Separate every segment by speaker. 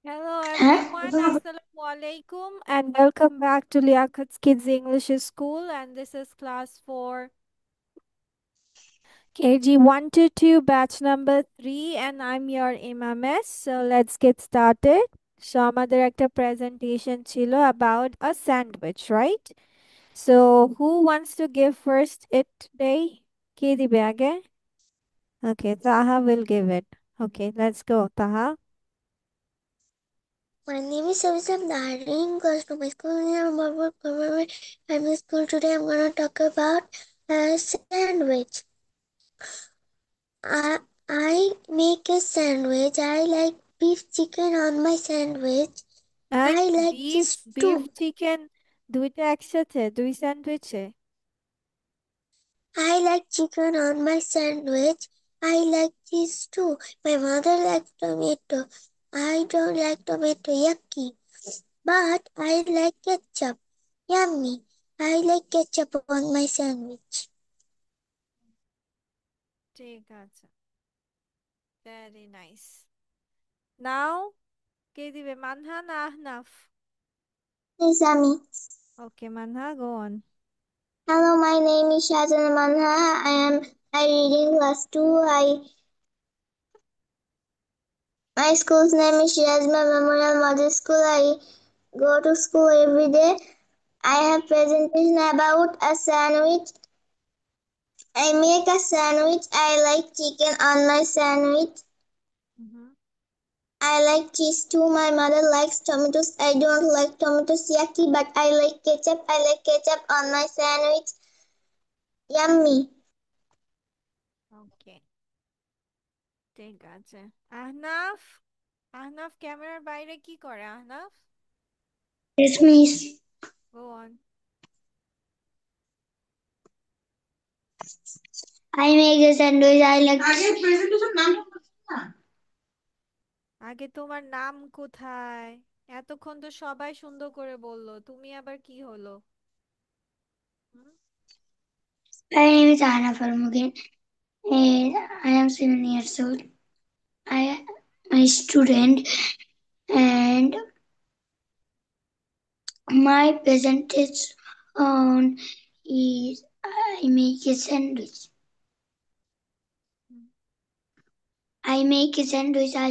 Speaker 1: Hello
Speaker 2: হ্যাঁ
Speaker 1: everyone, Assalamu alaikum and welcome back to Liakat's Kids English School, and this is class 4 KG 1 to 2 batch number 3 and I'm your Imames. So let's get started. So আমাদের একটা presentation ছিল about a sandwich, right? So who wants to give first it today? কে দিবে আগে? Okay, Taha will give it. Okay, let's go, Taha.
Speaker 2: My name is Savisam Daring, goes to my school near Marburg Primary School. Today I'm going to talk about a sandwich. I make a sandwich. I like beef chicken on my sandwich.
Speaker 1: এই
Speaker 2: I like
Speaker 1: beef
Speaker 2: cheese
Speaker 1: beef
Speaker 2: too.
Speaker 1: Chicken দুইটা একসাথে দুই স্যান্ডউইচে
Speaker 2: I like chicken on my sandwich. I like cheese too. My mother likes tomato. I don't like tomato. Yucky. But I like ketchup. Yummy. I like ketchup on my sandwich.
Speaker 1: ঠিক আছে, very nice. নাও কে দিবে, মানহা না Ahnaf?
Speaker 2: Hey Sammy.
Speaker 1: Okay Manha, go on.
Speaker 2: Hello, my name is Shazana Manha. I reading class 2. My school's name is Shazma Memorial Model School. I go to school every day. I have presentation about a sandwich. I make a sandwich. I like chicken on my sandwich. I like cheese too. My mother likes tomatoes. I don't like tomatoes. Yucky, but I like ketchup. I like ketchup on my sandwich. Yummy.
Speaker 1: ওকে, ঠিক আছে। আহনাফ, আহনাফ ক্যামেরার বাইরে কি করে Ahnaf?
Speaker 2: Yes, miss.
Speaker 1: Go on.
Speaker 2: I make a sandwich. I like.
Speaker 1: আগে তোমার নাম কোথায়? এতক্ষণ তো সবাই সুন্দর করে বললো, তুমি আবার কি হলো? হুম?
Speaker 2: My name is Anna Farmugen. I am 7 years old. I am a student, and my presentation on is I make a sandwich. I make a sandwich. I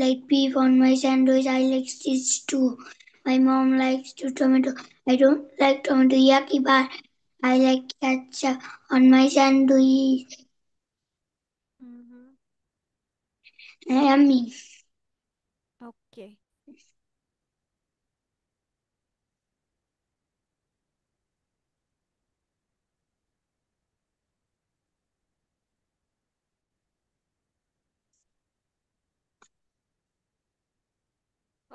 Speaker 2: like beef on my sandwich. I like cheese too. My mom likes to tomato. I don't like tomato yucky, but I like ketchup on my sandwich. Yummy.
Speaker 1: Okay,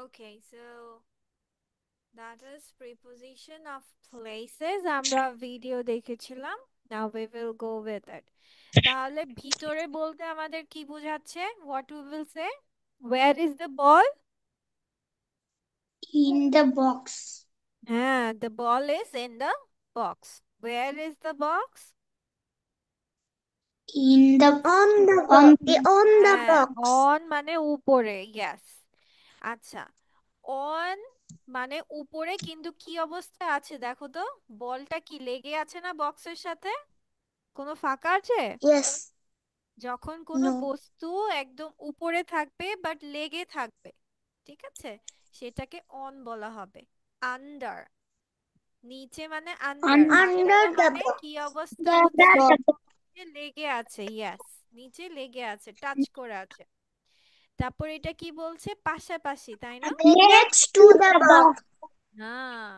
Speaker 1: okay, so that is preposition of places আমরা video দেখেছিলাম। Now we will go with it. তাহলে ভিতরে বলতে আমাদের কি বোঝাচ্ছে? What we will say? Where is the ball?
Speaker 2: In the box.
Speaker 1: হ্যাঁ, the ball is in the box. Where is the box?
Speaker 2: In the on the
Speaker 1: হ্যাঁ,
Speaker 2: box.
Speaker 1: on মানে উপরে, yes. আচ্ছা, on মানে উপরে, কিন্তু কি অবস্থায় আছে দেখো তো? বলটা কি লেগে আছে না বক্সের সাথে? কোনো ফাঁকা আছে?
Speaker 2: Yes.
Speaker 1: যখন কোনো
Speaker 2: No.
Speaker 1: বস্তু একদম উপরে থাকবে বাট লেগে থাকবে, ঠিক আছে, সেটাকে অন বলা হবে। আন্ডার, নিচে মানে আন্ডার,
Speaker 2: Under
Speaker 1: আন্ডার
Speaker 2: the
Speaker 1: মানে
Speaker 2: box.
Speaker 1: কি অবস্থা
Speaker 2: The
Speaker 1: আছে?
Speaker 2: box.
Speaker 1: নিচে লেগে আছে, ইয়েস, নিচে লেগে আছে, টাচ করে আছে। তারপর এটা কি বলছে? পাশাপাশি, তাই না?
Speaker 2: Next to the box.
Speaker 1: হ্যাঁ,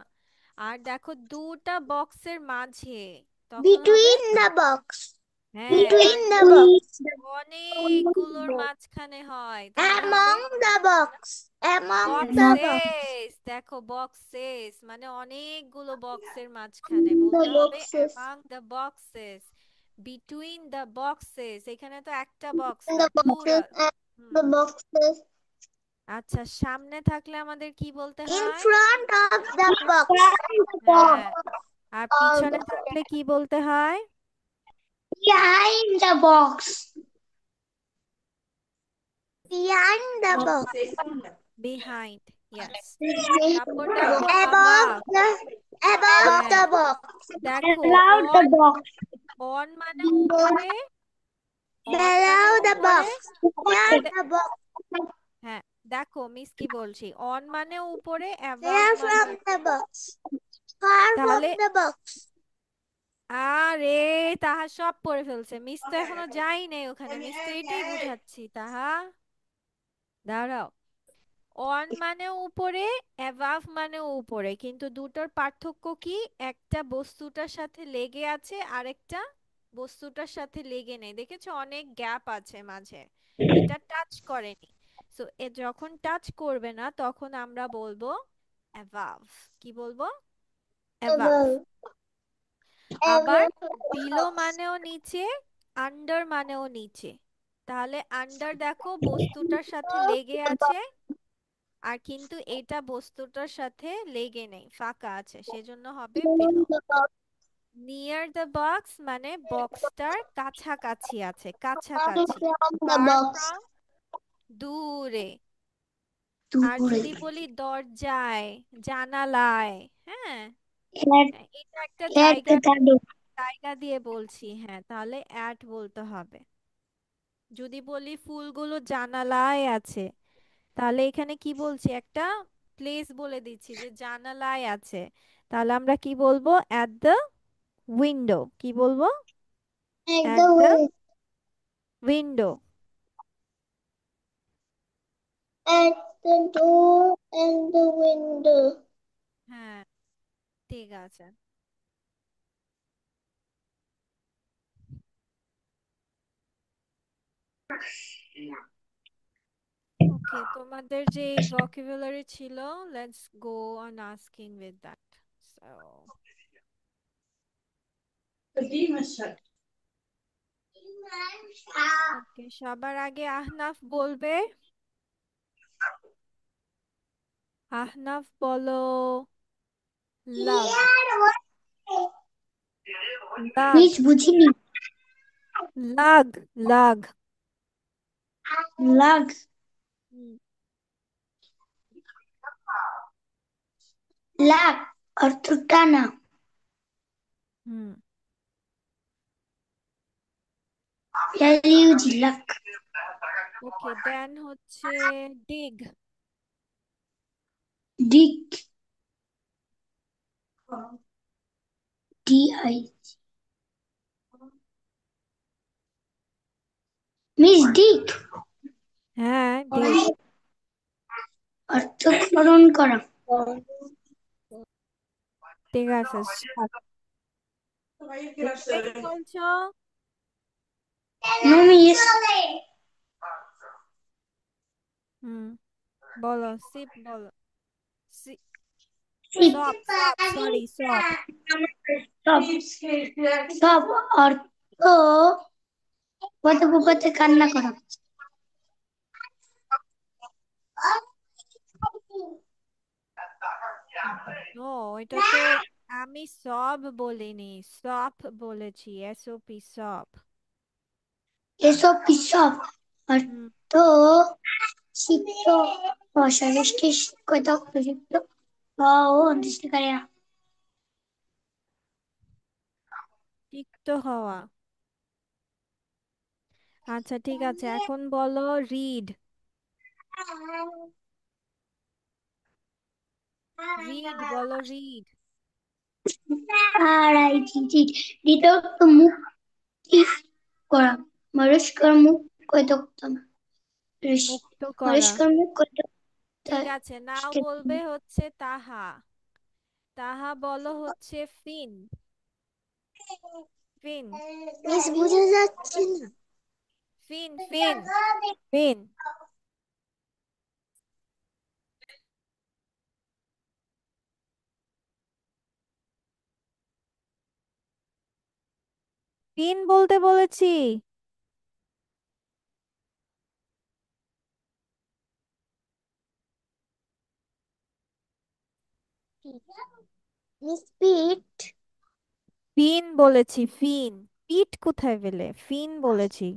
Speaker 1: আর দেখো দুটা বক্সের মাঝে, তখন হবে
Speaker 2: Between the box.
Speaker 1: হ্যাঁ, আর
Speaker 2: Between the
Speaker 1: যদি
Speaker 2: box.
Speaker 1: অনেকগুলোর মাঝখানে হয় তাহলে হবে
Speaker 2: Among the box. Among the box.
Speaker 1: Boxes. দেখো বক্সেস মানে অনেকগুলো বক্সের মাঝখানে,
Speaker 2: The
Speaker 1: বলতে হবে
Speaker 2: boxes.
Speaker 1: among the boxes, between the boxes। এখানে তো একটা বক্স
Speaker 2: In
Speaker 1: না,
Speaker 2: the boxes.
Speaker 1: Plural.
Speaker 2: And
Speaker 1: hmm,
Speaker 2: the boxes.
Speaker 1: আচ্ছা, সামনে থাকলে আমাদের কি বলতে
Speaker 2: In
Speaker 1: হয়?
Speaker 2: front of the box.
Speaker 1: হ্যাঁ, আর
Speaker 2: Of
Speaker 1: পিছনে থাকলে কি বলতে হয়?
Speaker 2: behind the box. Behind the
Speaker 1: ও,
Speaker 2: box.
Speaker 1: Behind, yes. তারপর দেখো
Speaker 2: above
Speaker 1: অ্যাবাভ।
Speaker 2: the above
Speaker 1: হ্যাঁ,
Speaker 2: the box.
Speaker 1: দেখো
Speaker 3: Allow the
Speaker 1: on,
Speaker 3: box.
Speaker 1: On মানে উপরে, অন মানে
Speaker 2: Below the
Speaker 1: উপরে।
Speaker 2: box. Near
Speaker 1: they-
Speaker 2: the box.
Speaker 1: হ্যাঁ, দেখো মিস কি বলছি, অন মানে উপরে, অ্যাবাভ
Speaker 2: Near
Speaker 1: মানে
Speaker 2: from the box. Far from
Speaker 1: তাহলে
Speaker 2: the box.
Speaker 1: আরে তাহা সব পড়ে ফেলছে, মিস তো এখনো যাই নাই ওখানে, মিস তো এটাই বুঝাচ্ছি তাহা। দাঁড়াও, অন মানে উপরে, অ্যাবাভ মানে উপরে, কিন্তু দুটোর পার্থক্য কি, একটা বস্তুটার সাথে লেগে আছে আরেকটা বস্তুটার সাথে লেগে নেই, দেখেছো অনেক গ্যাপ আছে মাঝে, এটা টাচ করেনি। সো এ যখন টাচ করবে না তখন আমরা বলবো অ্যাবাভ। কি বলবো? অ্যাবাভ।
Speaker 2: Above.
Speaker 1: আবার
Speaker 2: Above the
Speaker 1: বিলো
Speaker 2: box.
Speaker 1: মানেও নিচে, আন্ডার মানেও নিচে। তাহলে আন্ডার দেখো বস্তুটার সাথে লেগে আছে, আর কিন্তু এটা বস্তুটার সাথে লেগে নেই, ফাঁকা আছে, সেজন্য হবে below.
Speaker 2: Below the box.
Speaker 1: Near the box মানে বক্সটার কাছাকাছি আছে,
Speaker 2: Far
Speaker 1: কাছাকাছি।
Speaker 2: from the
Speaker 1: far
Speaker 2: box.
Speaker 1: From, দূরে। আর
Speaker 3: দূরে।
Speaker 1: যদি বলি দরজায়, জানালায়, হ্যাঁ,
Speaker 3: At,
Speaker 1: হ্যাঁ, এটা একটা
Speaker 3: at
Speaker 1: জায়গা,
Speaker 3: the door.
Speaker 1: জায়গা দিয়ে বলছি, হ্যাঁ, তাহলে অ্যাট বলতে হবে। যদি বলি ফুলগুলো জানালায় আছে, তাহলে এখানে কি বলছি, একটা প্লেস বলে দিচ্ছি যে জানালায় আছে, তাহলে আমরা কি বলবো, অ্যাট দ্য উইন্ডো। কি বলবো?
Speaker 2: At
Speaker 1: at
Speaker 2: the
Speaker 1: the
Speaker 2: window.
Speaker 1: Window.
Speaker 2: At the door and the window.
Speaker 1: হ্যাঁ, ঠিক আছে। ওকে, তোমাদের যে ভোকাবুলারি ছিল, let's go on asking with that. So okay, সবার আগে আহনাফ বলবে। আহনাফ বলো লাগ। লাগ।
Speaker 3: Miss বুঝিনি।
Speaker 1: লাগ। লাগ।
Speaker 3: Lugs.
Speaker 1: হুম।
Speaker 3: Lug. অর্থ টানা।
Speaker 1: হুম।
Speaker 3: L-U-G. Lug.
Speaker 1: ওকে, দেন হচ্ছে ডিগ।
Speaker 3: Dig. D-I. Miss Dig.
Speaker 1: হ্যাঁ, ডিগ।
Speaker 3: অর্থ খনন করা।
Speaker 1: ঠিক আছে, শট। এটা কি বলছো?
Speaker 3: No, miss.
Speaker 1: হুম, বলো সিপ বলো। সি,
Speaker 3: Sip.
Speaker 1: সপ সপ, সরি সপ।
Speaker 3: সব। সব অর্থ কথোপকথে কান্না করা।
Speaker 1: ও, এটা তো আমি সব বলিনি, সপ বলেছি, এসওপি সপ।
Speaker 3: এসব বিসব
Speaker 1: হুম,
Speaker 3: অর্থ শিক্ষিত অস্বদেশকে শিক্ষিত প্রযুক্ত ও অন্তর্দৃষ্টিকারীরা।
Speaker 1: তিক্ত হওয়া। আচ্ছা ঠিক আছে, এখন বলো রিড। রিড বলো, রিড।
Speaker 3: আর আই জি জি দ্বিতীয় মুক্তি করা। মরস্কর মুখ কত
Speaker 1: মুক্ত করা।
Speaker 3: মরস্কর মুখ কত
Speaker 1: ঠিক আছে, নাও বলবে হচ্ছে তাহা। তাহা বলো হচ্ছে ফিন। ফিন।
Speaker 2: মিস বুঝা যাচ্ছে না।
Speaker 1: ফিন ফিন। ফিন। ফিন বলতে বলেছি।
Speaker 2: মিস পিট।
Speaker 1: ফিন বলেছি, ফিন। পিট কোথায় পেলে, ফিন বলেছি।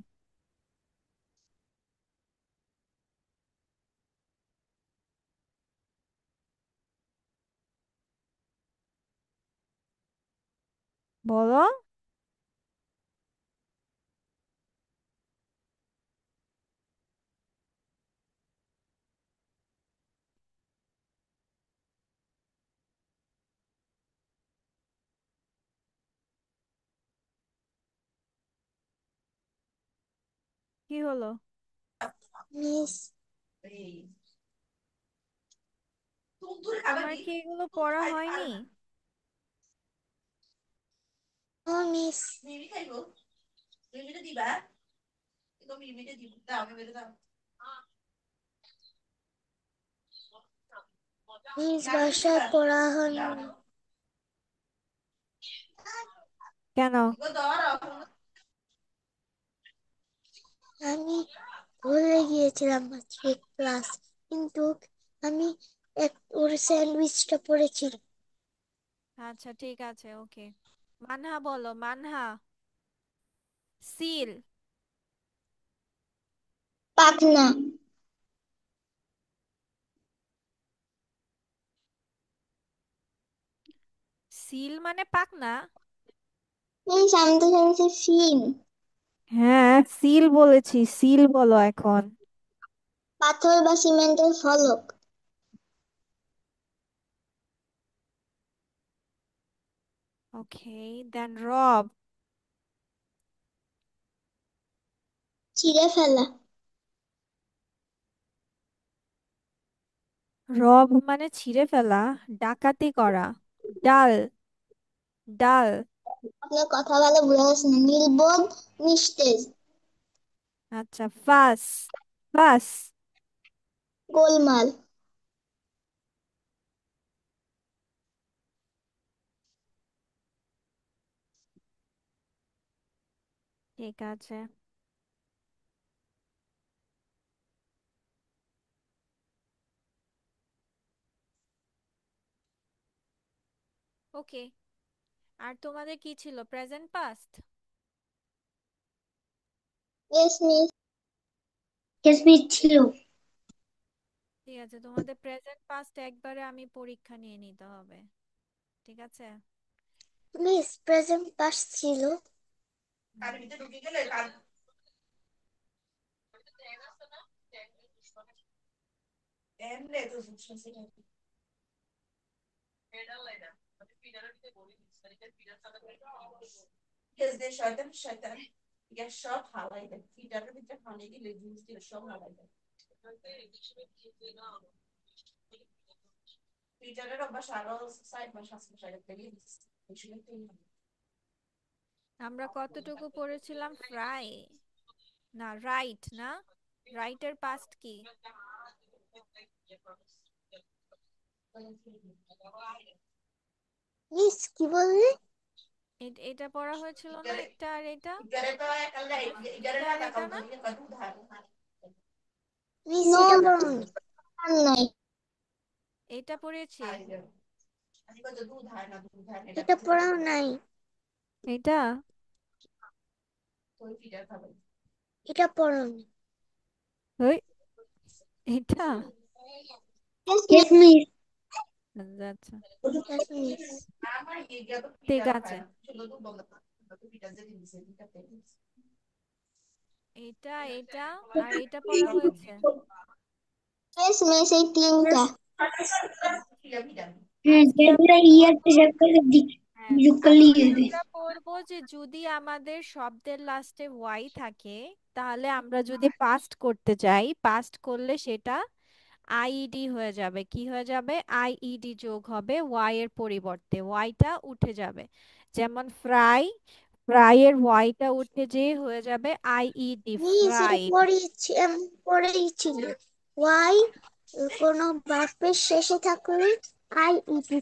Speaker 1: বলো। কি হলো?
Speaker 2: মিস
Speaker 1: তোমার কি এগুলো পড়া হয়নি?
Speaker 2: ও মিস মিস বাসায় পড়া হয়নি।
Speaker 1: কেন?
Speaker 2: আমি ভুলে গিয়েছিলাম আজকে ক্লাস, কিন্তু আমি ওর স্যান্ডউইচটা পড়েছি।
Speaker 1: আচ্ছা ঠিক আছে, ওকে। মানহা বলো, মানহা। সিল।
Speaker 2: পাখনা।
Speaker 1: সিল মানে পাখনা?
Speaker 2: মিস আমি তো শুনছি ফিন।
Speaker 1: হ্যাঁ, সিল বলেছি, সিল বলো এখন।
Speaker 2: পাথর বা সিমেন্টের ফলক।
Speaker 1: ওকে, দেন রব।
Speaker 2: ছিঁড়ে ফেলা।
Speaker 1: রব মানে ছিঁড়ে ফেলা, ডাকাতি করা। ডাল। ডাল।
Speaker 2: আপনার কথা বলে বোঝা যাচ্ছে না। নির্বোধ, নিস্তেজ।
Speaker 1: আচ্ছা, ফাস। ফাস।
Speaker 2: গোলমাল।
Speaker 1: ঠিক আছে। ওকে। আর তোমাদের কি ছিল, present past?
Speaker 2: Yes miss.
Speaker 3: Yes miss ছিল।
Speaker 1: ঠিক আছে, তোমাদের প্রেজেন্ট পাস্ট একবারে আমি পরীক্ষা নিয়ে নিতে হবে। ঠিক আছে।
Speaker 2: মিস প্রেজেন্ট পাস ছিল।
Speaker 1: হুম। আমরা কতটুকু পড়েছিলাম, ফ্রাই না রাইট না? রাইটের পাস্ট কি?
Speaker 2: মিস কি বললে?
Speaker 1: এটা পড়া হয়েছিল না, এটা আর এটা? এটা এটা আর এটা না?
Speaker 2: মিস এটা পড়ুন। নাই,
Speaker 1: এটা পড়েছি।
Speaker 2: এটা পড়াও নাই।
Speaker 1: এটা?
Speaker 2: এটা পড়ুন।
Speaker 1: ওই, এটা?
Speaker 2: Yes
Speaker 3: yes miss.
Speaker 1: আচ্ছা আচ্ছা,
Speaker 2: মিস।
Speaker 1: ঠিক আছে। এটা, এটা আর এটা পড়া হয়েছে।
Speaker 2: ইয়েস মিস এই তিনটা।
Speaker 3: হ্যাঁ,
Speaker 1: আজকে
Speaker 3: যেগুলো
Speaker 1: আমরা
Speaker 3: ইয়াতে
Speaker 1: পড়বো।
Speaker 3: যোগ করে
Speaker 1: হ্যাঁ,
Speaker 3: যোগ করলেই
Speaker 1: আজকে
Speaker 3: হবে।
Speaker 1: আমরা পড়বো যে যদি আমাদের শব্দের লাস্টে ওয়াই থাকে, তাহলে আমরা যদি পাস্ট করতে চাই, পাস্ট করলে সেটা আইইডি হয়ে যাবে। কি হয়ে যাবে? আইইডি যোগ হবে ওয়াই এর পরিবর্তে, ওয়াইটা উঠে যাবে। যেমন ফ্রাই, ফ্রাই এর ওয়াইটা উঠে যেয়ে হয়ে যাবে আইইডি,
Speaker 2: মিস এটা
Speaker 1: ফ্রাইড।
Speaker 2: পড়েছি, পড়েই ছিল। ওয়াই কোনো বাক্যের শেষে থাকলে আই ইটি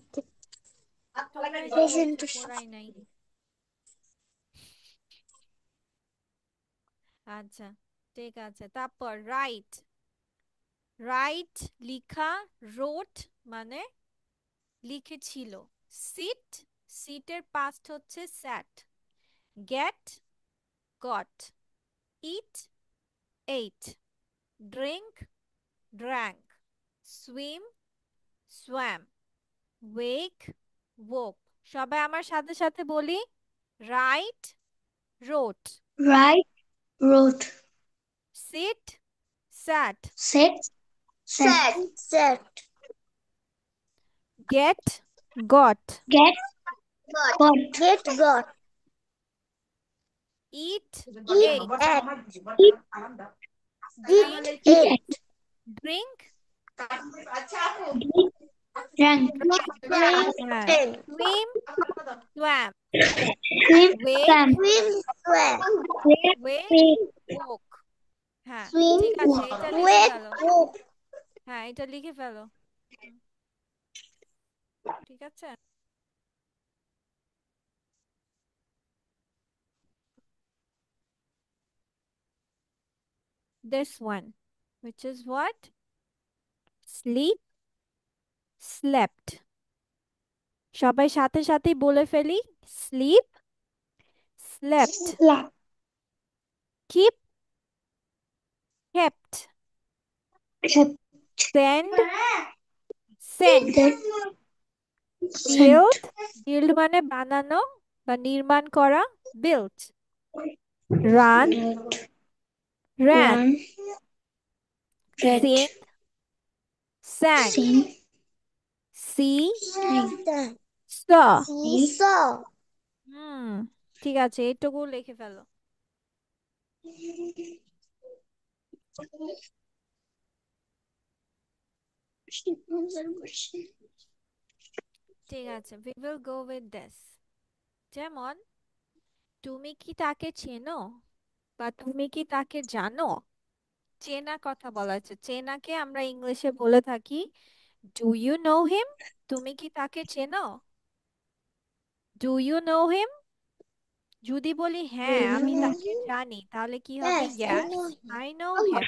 Speaker 1: তোমরাই তো বলছো
Speaker 2: প্রেজেন্টেশন।
Speaker 1: পড়াই নাই। আচ্ছা ঠিক আছে, তারপর রাইট। রাইট লিখা, রোট মানে লিখেছিল। সিট, সিটের পাস্ট হচ্ছে sat. Get, got. Eat, ate. Drink, drank. Swim, swam. Wake, woke। সবাই আমার সাথে সাথে বলি। Write, wrote.
Speaker 3: Write, wrote.
Speaker 1: Sit, sat.
Speaker 3: Set, set.
Speaker 2: Set.
Speaker 1: Get, got.
Speaker 3: Get, got.
Speaker 2: Get got.
Speaker 1: Eat,
Speaker 2: Eat
Speaker 1: ate.
Speaker 2: ate.
Speaker 3: Eat,
Speaker 1: Drink,
Speaker 2: Eat ate.
Speaker 1: drink,
Speaker 3: drink, drank.
Speaker 1: drank.
Speaker 2: Drink
Speaker 1: হ্যাঁ
Speaker 2: drink.
Speaker 1: swim, swam.
Speaker 3: Swim,
Speaker 1: Wake,
Speaker 3: swam.
Speaker 2: Swim swam.
Speaker 3: Wake,
Speaker 1: wake,
Speaker 3: wake.
Speaker 1: woke. হ্যাঁ
Speaker 2: Swim
Speaker 1: ঠিক আছে, এটা লিখে
Speaker 2: wake
Speaker 1: ফেলো।
Speaker 2: walk.
Speaker 1: হ্যাঁ এটা লিখে ফেলো। ঠিক আছে। This one, which is what? Sleep, slept. সবাই সাথে সাথেই বলে ফেলি। Sleep, slept.
Speaker 3: Slap.
Speaker 1: Keep, kept.
Speaker 3: Kept.
Speaker 1: Send, sent.
Speaker 3: Sent.
Speaker 1: Build, build মানে বানানো বা নির্মাণ করা, built. Run, ran.
Speaker 3: Run. Red.
Speaker 1: Sing, sang.
Speaker 3: Sing.
Speaker 1: See,
Speaker 3: Sang.
Speaker 1: saw.
Speaker 2: Seesaw.
Speaker 1: ঠিক আছে, এটুকু লিখে ফেলো। ঠিক আছে, we will go with this. যেমন তুমি কি তাকে চেনো বা তুমি কি তাকে জানো? চেনা কথা বলা হচ্ছে। চেনাকে আমরা ইংলিশে বলে থাকি ডু ইউ নো হিম। তুমি কি তাকে চেনো? Do you know him. যদি বলি হ্যাঁ আমি তাকে জানি, তাহলে কি হবে?
Speaker 2: Yes, I
Speaker 1: yes
Speaker 2: know him.
Speaker 1: I know him.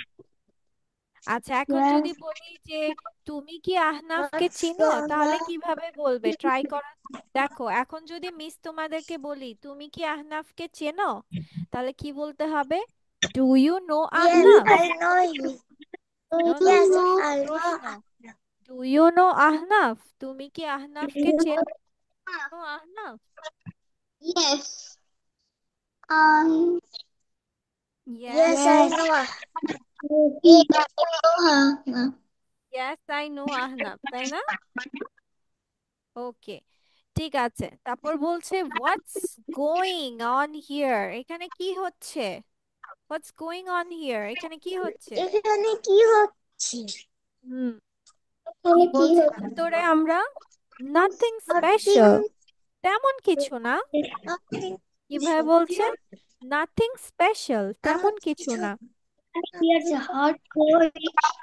Speaker 1: আচ্ছা এখন
Speaker 3: Yes.
Speaker 1: যদি বলি যে তুমি কি আহনাফকে
Speaker 2: What's
Speaker 1: চিনো,
Speaker 2: the
Speaker 1: তাহলে কিভাবে বলবে? ট্রাই করা। দেখো এখন যদি মিস তোমাদেরকে বলি তুমি কি আহনাফকে চেনো, তাহলে কি বলতে হবে? Do you know
Speaker 2: Yes,
Speaker 1: Ahnaf?
Speaker 2: I know him.
Speaker 1: No no,
Speaker 2: Yes,
Speaker 1: প্রশ্ন
Speaker 2: I
Speaker 1: প্রশ্ন।
Speaker 2: know.
Speaker 1: Do you know Ahnaf? তুমি কি আহনাফকে চেনো Ahnaf?
Speaker 3: Yes.
Speaker 1: Yes,
Speaker 2: Yes, I know.
Speaker 1: Yes I know Ahnaf, তাই না? ওকে ঠিক আছে। তারপর বলছে হোয়াটস গোয়িং অন হিয়ার, এখানে কি হচ্ছে? হোয়াটস গোয়িং অন হিয়ার, এখানে কি হচ্ছে?
Speaker 2: এখানে কি হচ্ছে?
Speaker 1: হুম কি বলছে উত্তরে আমরা? নাথিং স্পেশাল, তেমন কিছু না।
Speaker 2: Nothing.
Speaker 1: কিভাবে বলছে? নাথিং স্পেশাল, তেমন কিছু না।
Speaker 3: Here's a hard core.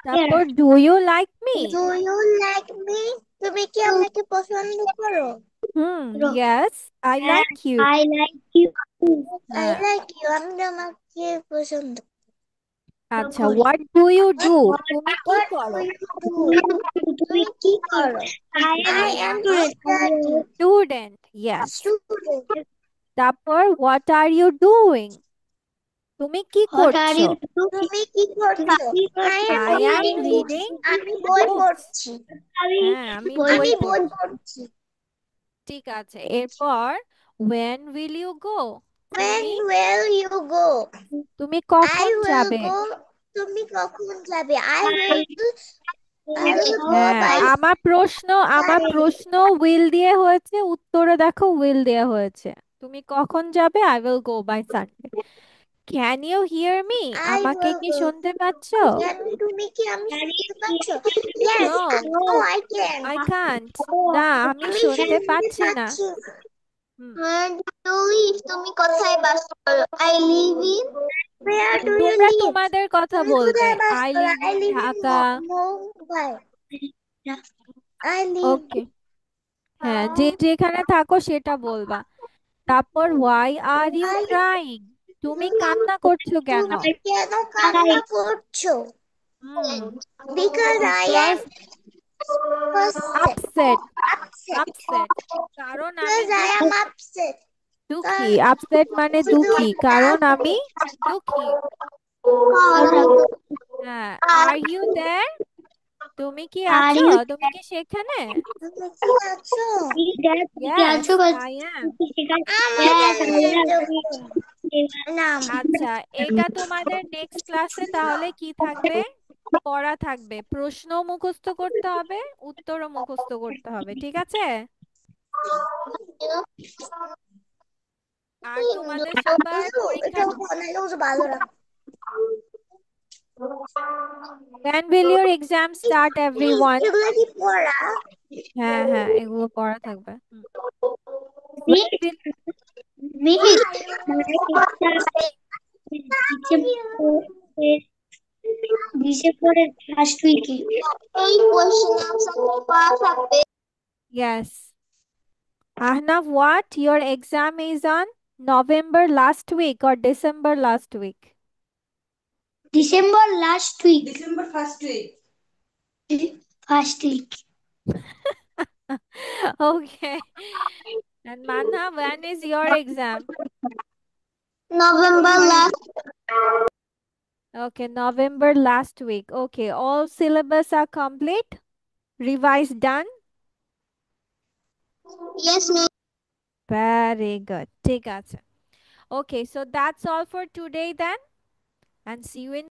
Speaker 1: তারপর do you like me?
Speaker 2: Do you like me? তুমি কি আমাকে পছন্দ করো?
Speaker 1: Yes I like you.
Speaker 3: I like you.
Speaker 2: I like you. আমি তোমাকে পছন্দ
Speaker 1: আচ্ছা
Speaker 3: করি।
Speaker 1: হোয়াট ডু ইউ ডু, তুমি কি
Speaker 2: What
Speaker 1: করো?
Speaker 2: do you do? তুমি কি করো?
Speaker 3: I
Speaker 2: I
Speaker 3: am
Speaker 2: am
Speaker 1: a
Speaker 2: studying.
Speaker 1: Student, yes.
Speaker 2: Student.
Speaker 1: তারপর হোয়াট আর ইউ ডুইং, তুমি কি
Speaker 3: What are
Speaker 1: করছো?
Speaker 3: you doing?
Speaker 2: তুমি কি করছো? I am
Speaker 1: I am
Speaker 2: reading books.
Speaker 1: reading
Speaker 2: আমি বই
Speaker 1: books.
Speaker 2: পড়ছি।
Speaker 1: হ্যাঁ আমি
Speaker 3: বই
Speaker 1: বই
Speaker 2: আমি বই
Speaker 1: পড়ছি।
Speaker 2: পড়ছি।
Speaker 1: ঠিক আছে, এরপর when will you go,
Speaker 2: When
Speaker 1: তুমি
Speaker 2: will you go?
Speaker 1: তুমি
Speaker 2: I
Speaker 1: কখন
Speaker 2: will
Speaker 1: যাবে?
Speaker 2: go. তুমি কখন যাবে? I will go
Speaker 1: হ্যাঁ
Speaker 2: by
Speaker 1: আমার
Speaker 2: Sunday.
Speaker 1: প্রশ্ন will দিয়ে হয়েছে, উত্তরে দেখো will দেয়া হয়েছে। তুমি কখন যাবে? I will go by Sunday. Can you hear me?
Speaker 2: I
Speaker 1: আমাকে
Speaker 2: will
Speaker 1: কি
Speaker 2: go.
Speaker 1: শুনতে পাচ্ছো?
Speaker 2: তুমি কি আমি শুনতে পাচ্ছ? Yes,
Speaker 1: No,
Speaker 2: I can.
Speaker 1: I can't. না আমি
Speaker 2: আমি
Speaker 1: শুনতে
Speaker 2: শুনতে
Speaker 1: পাচ্ছি না।
Speaker 2: পাচ্ছি।
Speaker 1: হুম,
Speaker 2: Where do you live? তুমি কোথায় বাস করো? I live in. Where do you
Speaker 1: তোমরা
Speaker 2: live?
Speaker 1: তোমাদের কথা
Speaker 2: তুমি
Speaker 1: বলবে।
Speaker 2: কোথায় বাস
Speaker 1: I
Speaker 2: করো?
Speaker 1: live
Speaker 2: I
Speaker 1: in
Speaker 2: live in
Speaker 1: Dhaka.
Speaker 2: Mumbai. I live.
Speaker 1: ওকে হ্যাঁ যে যেখানে থাকো সেটা বলবা। তারপর why are you
Speaker 2: I
Speaker 1: crying, তুমি কান্না করছো কেন?
Speaker 2: তুমি কেন কান্না করছো?
Speaker 1: হুম
Speaker 2: Because I am
Speaker 1: because
Speaker 2: upset.
Speaker 1: upset,
Speaker 2: Upset.
Speaker 1: upset কারণ আমি
Speaker 2: Because I am upset.
Speaker 1: দুঃখী। আপসেট মানে দুঃখী, কারণ আমি দুঃখী। হ্যাঁ আর ইউ দেয়ার, তুমি কি
Speaker 3: Are
Speaker 1: আছো?
Speaker 3: you
Speaker 1: তুমি কি সেখানে?
Speaker 3: Yes,
Speaker 1: Yes, I am. আচ্ছা, এটা তোমাদের নেক্সট ক্লাসে তাহলে কি থাকবে? পড়া থাকবে, প্রশ্ন মুখস্থ করতে হবে, উত্তরও মুখস্থ করতে হবে, ঠিক আছে? আর তোমাদের সবার পরীক্ষা when will your exam start everyone? হ্যাঁ হ্যাঁ, এগুলো পড়া থাকবে। When will
Speaker 3: ডিসেম্বরের ফার্স্ট উইকে।
Speaker 1: yes, Ahnaf, what your exam is on November last week or December last week?
Speaker 3: December last week. First week.
Speaker 1: Okay. And Manha, when is your exam?
Speaker 2: November last.
Speaker 1: Okay, November last week. Okay, all syllabus are complete. Revised done.
Speaker 2: Yes, ma'am.
Speaker 1: Very good. ঠিক আছে. Okay, so that's all for today then. And see you in